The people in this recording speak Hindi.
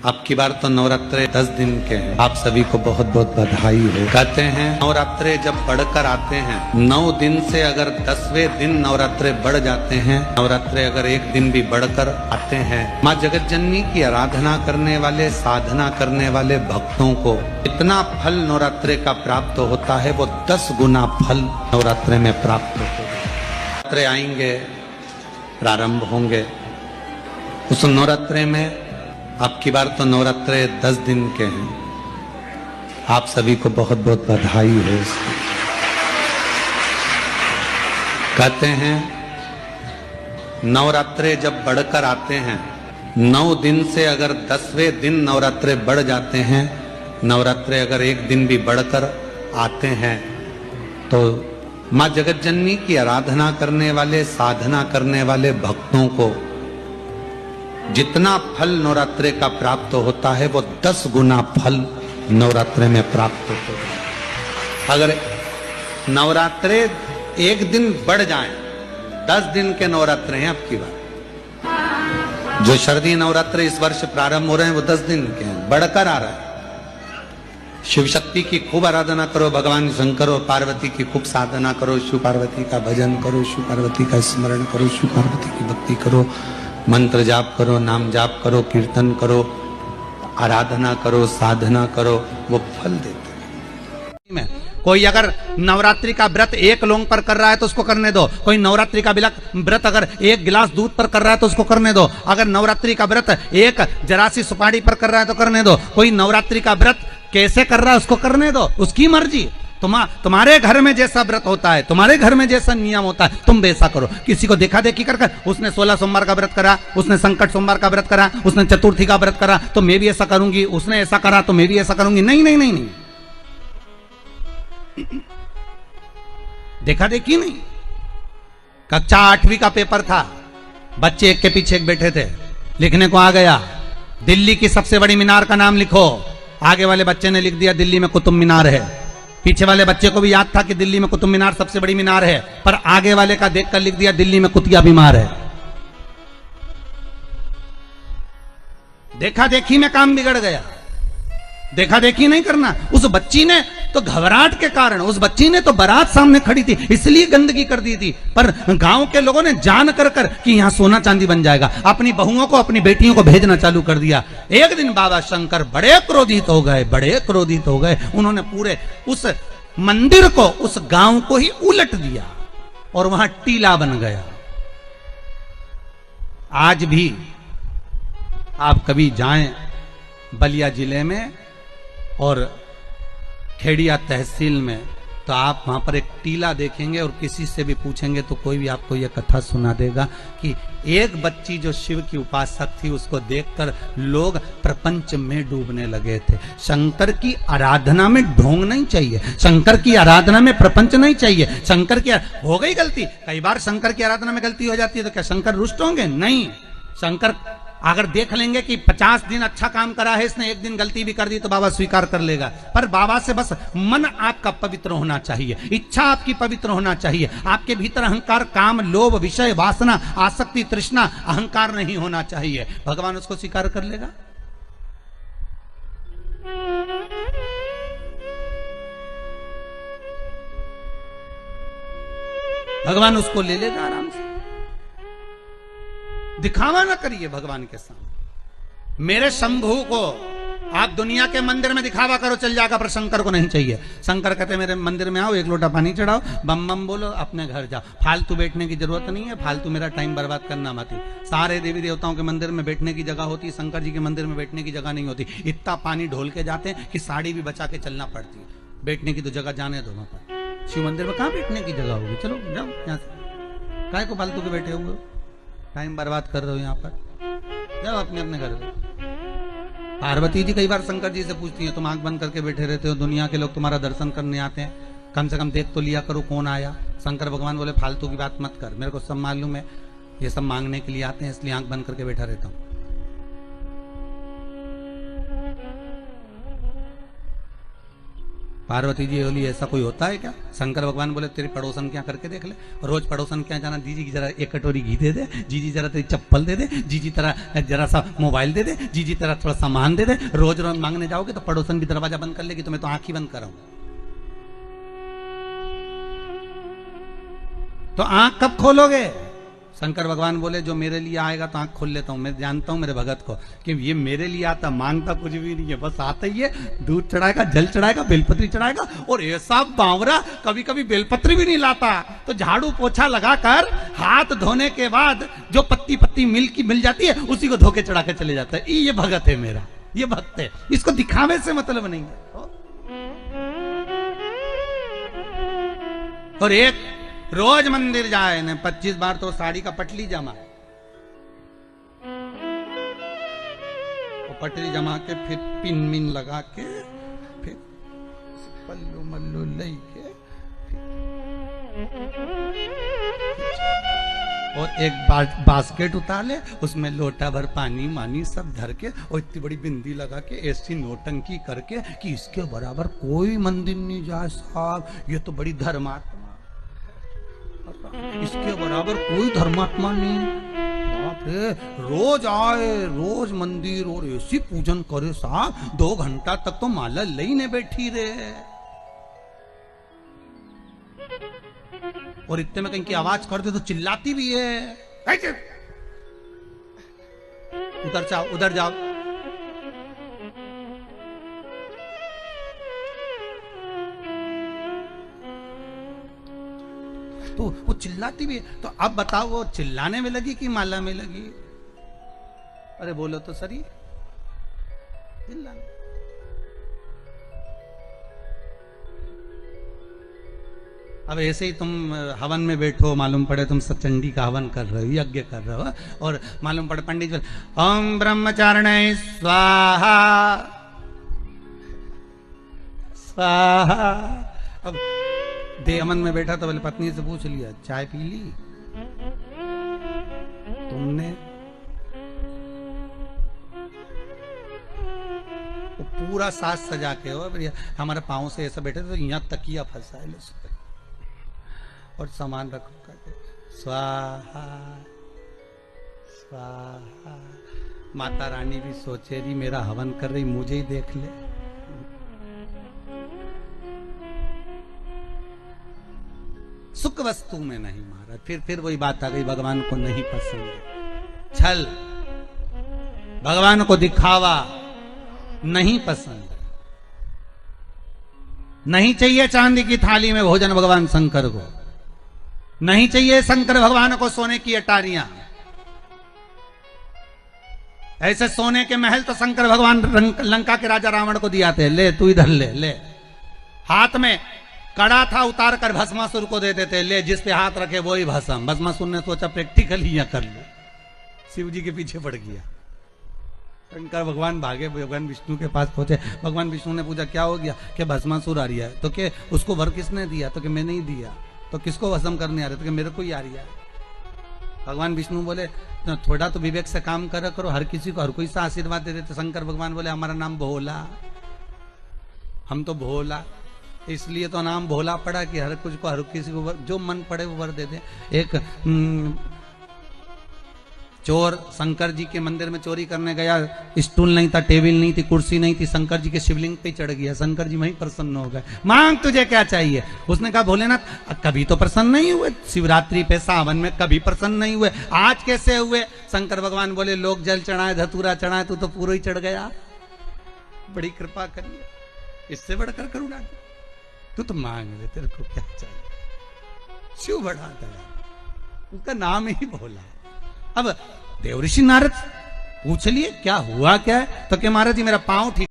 अब की बार तो नवरात्रे 10 दिन के हैं। आप सभी को बहुत बहुत बधाई हो। कहते हैं नवरात्रे जब बढ़कर आते हैं, 9 दिन से अगर 10वें दिन नवरात्रे बढ़ जाते हैं, नवरात्रे अगर एक दिन भी बढ़कर आते हैं, माँ जगत जननी की आराधना करने वाले, साधना करने वाले भक्तों को इतना फल नवरात्रे का प्राप्त होता है, वो 10 गुना फल नवरात्रे में प्राप्त होता है। नवरात्रे आएंगे, प्रारंभ होंगे। उस नवरात्रे में अब की बार तो नवरात्रे 10 दिन के हैं। आप सभी को बहुत बहुत बधाई हो। कहते हैं नवरात्रे जब बढ़कर आते हैं, 9 दिन से अगर 10वें दिन नवरात्रे बढ़ जाते हैं, नवरात्रे अगर एक दिन भी बढ़कर आते हैं, तो माँ जगत जननी की आराधना करने वाले, साधना करने वाले भक्तों को जितना फल नवरात्रे का प्राप्त होता है, वो 10 गुना फल नवरात्रे में प्राप्त होता है। अगर नवरात्रे एक दिन बढ़ जाए, 10 दिन के नवरात्रे हैं अब की बार। जो शारदीय नवरात्रे इस वर्ष प्रारंभ हो रहे हैं, वो 10 दिन के हैं, बढ़कर आ रहा है। शिव शक्ति की खूब आराधना करो, भगवान शंकर और पार्वती की खूब साधना करो, शिव पार्वती का भजन करो, शिव पार्वती का स्मरण करो, शिव पार्वती की भक्ति करो, मंत्र जाप करो, नाम जाप करो, कीर्तन करो, आराधना करो, साधना करो, वो फल देते हैं। कोई अगर नवरात्रि का व्रत एक लौंग पर कर रहा है तो उसको करने दो। कोई नवरात्रि का व्रत अगर एक गिलास दूध पर कर रहा है तो उसको करने दो। अगर नवरात्रि का व्रत एक जरासी सुपारी पर कर रहा है तो करने दो। कोई नवरात्रि का व्रत कैसे कर रहा है उसको करने दो, उसकी मर्जी। तुम्हारे घर में जैसा व्रत होता है, तुम्हारे घर में जैसा नियम होता है, तुम वैसा करो। किसी को देखा देखी कर उसने 16 सोमवार का व्रत करा, उसने संकट सोमवार का व्रत करा, उसने चतुर्थी का व्रत करा, तो मैं भी ऐसा करूंगी, उसने ऐसा करा तो मैं भी ऐसा करूंगी। नहीं नहीं नहीं नहीं, देखा देखी नहीं। कक्षा 8वीं का पेपर था, बच्चे एक के पीछे एक बैठे थे, लिखने को आ गया दिल्ली की सबसे बड़ी मीनार का नाम लिखो। आगे वाले बच्चे ने लिख दिया दिल्ली में कुतुब मीनार है। पीछे वाले बच्चे को भी याद था कि दिल्ली में कुतुब मीनार सबसे बड़ी मीनार है, पर आगे वाले का देखकर लिख दिया दिल्ली में कुतिया बीमार है। देखा देखी में काम बिगड़ गया। देखा देखी नहीं करना। उस बच्ची ने तो घबराहट के कारण, उस बच्ची ने तो बारात सामने खड़ी थी इसलिए गंदगी कर दी थी, पर गांव के लोगों ने जान कर कि यहां सोना चांदी बन जाएगा, अपनी बहुओं को, अपनी बेटियों को भेजना चालू कर दिया। एक दिन बाबा शंकर बड़े क्रोधित हो गए, बड़े क्रोधित हो गए। उन्होंने पूरे उस मंदिर को, उस गांव को ही उलट दिया और वहां टीला बन गया। आज भी आप कभी जाएं बलिया जिले में और खेड़िया तहसील में, तो आप वहां पर एक टीला देखेंगे और किसी से भी पूछेंगे तो कोई भी आपको यह कथा सुना देगा कि एक बच्ची जो शिव की उपासक थी, उसको देखकर लोग प्रपंच में डूबने लगे थे। शंकर की आराधना में ढोंग नहीं चाहिए, शंकर की आराधना में प्रपंच नहीं चाहिए। शंकर की हो गई गलती, कई बार शंकर की आराधना में गलती हो जाती है तो क्या शंकर रुष्ट होंगे? नहीं। शंकर अगर देख लेंगे कि 50 दिन अच्छा काम करा है इसने, एक दिन गलती भी कर दी तो बाबा स्वीकार कर लेगा। पर बाबा से बस मन आपका पवित्र होना चाहिए, इच्छा आपकी पवित्र होना चाहिए। आपके भीतर अहंकार, काम, लोभ, विषय, वासना, आसक्ति, तृष्णा, अहंकार नहीं होना चाहिए। भगवान उसको स्वीकार कर लेगा। भगवान उसको ले लेगा आराम से। दिखावा ना करिए भगवान के सामने। मेरे शंभू को आप दुनिया के मंदिर में दिखावा करो चल जाएगा, पर शंकर को नहीं चाहिए। शंकर कहते मेरे मंदिर में आओ, एक लोटा पानी चढ़ाओ, बम बम बोलो, अपने घर जाओ। फालतू बैठने की जरूरत नहीं है, फालतू मेरा टाइम बर्बाद करना मत। सारे देवी देवताओं के मंदिर में बैठने की जगह होती है, शंकर जी के मंदिर में बैठने की जगह नहीं होती। इतना पानी ढोल के जाते हैं कि साड़ी भी बचा के चलना पड़ती है। बैठने की तो जगह जाने दो वहां पर। शिव मंदिर में कहाँ बैठने की जगह होगी? चलो जाओ यहाँ से, काय को फालतू के बैठे हुए, टाइम बर्बाद कर रहे हो यहाँ पर, जाओ अपने अपने घर में। पार्वती जी कई बार शंकर जी से पूछती हैं, तुम आंख बंद करके बैठे रहते हो, दुनिया के लोग तुम्हारा दर्शन करने आते हैं, कम से कम देख तो लिया करो कौन आया। शंकर भगवान बोले फालतू की बात मत कर, मेरे को सब मालूम है, ये सब मांगने के लिए आते हैं इसलिए आंख बंद करके बैठा रहता हूं। पार्वती जी बोली ऐसा कोई होता है क्या? शंकर भगवान बोले तेरे पड़ोसन क्या करके देख ले। रोज पड़ोसन क्या जाना, जीजी जरा एक कटोरी घी दे दे, जीजी जरा तेरी चप्पल दे दे, जीजी तेरा जरा सा मोबाइल दे दे, जीजी तेरा थोड़ा सामान दे दे। रोज रोज मांगने जाओगे तो पड़ोसन भी दरवाजा बंद कर लेगी, तो मैं तो आंख ही बंद कराऊं। तो आंख कब खोलोगे? शंकर भगवान बोले जो मेरे लिए आएगा तो आंख खोल लेता हूं। मैं जानता हूं मेरे भगत को कि ये मेरे लिए आता, मांगता कुछ भी नहीं है, बस आता ही है, दूध चढ़ाएगा, जल चढ़ाएगा, बेलपत्री चढ़ाएगा। और ऐसा बावरा कभी कभी बेलपत्री भी नहीं लाता, तो झाड़ू पोछा लगाकर हाथ धोने के बाद जो पत्ती पत्ती मिल जाती है उसी को धो के चढ़ा के चले जाता है। ये भगत है मेरा, ये भक्त है, इसको दिखावे से मतलब नहीं है। और एक रोज मंदिर जाए ने 25 बार तो साड़ी का पटली जमा, वो पटली जमा के फिर पिन मिन लगा के फिर पल्लू मल्लू लेके और एक बास्केट उतार ले, उसमें लोटा भर पानी मानी सब धर के और इतनी बड़ी बिंदी लगा के ऐसी नोटंकी करके कि इसके बराबर कोई मंदिर नहीं जाए साहब, ये तो बड़ी धर्मात्मा, इसके बराबर कोई धर्मात्मा नहीं। बाप रे, रोज आए, रोज मंदिर और ऐसी पूजन करे साहब, 2 घंटा तक तो माला लेने बैठी रहे। और इतने में कहीं की आवाज कर दे तो चिल्लाती भी है, उधर जाओ, उधर जाओ। तो वो चिल्लाती भी है। तो अब बताओ वो चिल्लाने में लगी कि माला में लगी? अरे बोलो तो सही, चिल्लाने। अब ऐसे ही तुम हवन में बैठो, मालूम पड़े तुम सचंडी का हवन कर रहे हो, यज्ञ कर रहे हो, और मालूम पड़े पंडित जी ओम ब्रह्मचारिणे स्वाहा स्वाहा। अब देवमन में बैठा तो बोले पत्नी से पूछ लिया चाय पी ली तुमने? वो पूरा साज सजा के हो, हमारे पाँव से ऐसा बैठे तो यहाँ तकिया फंसा है और सामान रखो करके स्वाहा स्वाहा। माता रानी भी सोचे रही मेरा हवन कर रही, मुझे ही देख ले। सुख वस्तु में नहीं मारा। फिर वही बात आ गई, भगवान को नहीं पसंद छल, भगवान को दिखावा नहीं पसंद। नहीं चाहिए चांदी की थाली में भोजन भगवान शंकर को, नहीं चाहिए शंकर भगवान को सोने की अटारियां। ऐसे सोने के महल तो शंकर भगवान लंका के राजा रावण को दिया थे, ले तू इधर ले, ले। हाथ में कड़ा था, उतार कर भस्मासुर को दे देते, ले जिस पे हाथ रखे वो ही भस्म। भस्मासुर ने सोचा प्रैक्टिकली यहां कर लो, शिव जी के पीछे पड़ गया। शंकर भगवान भागे, भगवान विष्णु के पास पहुंचे। भगवान विष्णु ने पूछा क्या हो गया? कि भस्मासुर आ रहा है। तो क्या उसको वर किसने दिया? तो कि मैंने ही दिया। तो किसको भस्म करने आ रहे? तो कि मेरे को ही आ रही है। भगवान विष्णु बोले थोड़ा तो विवेक से काम करा करो, हर किसी को हर कोई सा आशीर्वाद दे देते। शंकर भगवान बोले हमारा नाम भोला, हम तो भोला, इसलिए तो नाम भोला पड़ा कि हर कुछ को हर किसी को जो मन पड़े वो वर दे दे। एक चोर शंकर जी के मंदिर में चोरी करने गया, स्टूल नहीं था, टेबल नहीं थी, कुर्सी नहीं थी, शंकर जी के शिवलिंग पे चढ़ गया। शंकर जी वहीं प्रसन्न हो गए, मांग तुझे क्या चाहिए? उसने कहा भोलेनाथ कभी तो प्रसन्न नहीं हुए, शिवरात्रि पे सावन में कभी प्रसन्न नहीं हुए, आज कैसे हुए? शंकर भगवान बोले लोग जल चढ़ाए, धतूरा चढ़ाए, तू तो पूरा ही चढ़ गया, बड़ी कृपा करिए, इससे बढ़कर करुणा तू तो मांग ले, तेरे को क्या चाहिए? शिव बढ़ा दया, उसका नाम ही भोला। अब देवऋषि नारद पूछ लिए क्या हुआ क्या है? तो क्या महाराज जी मेरा पांव ठीक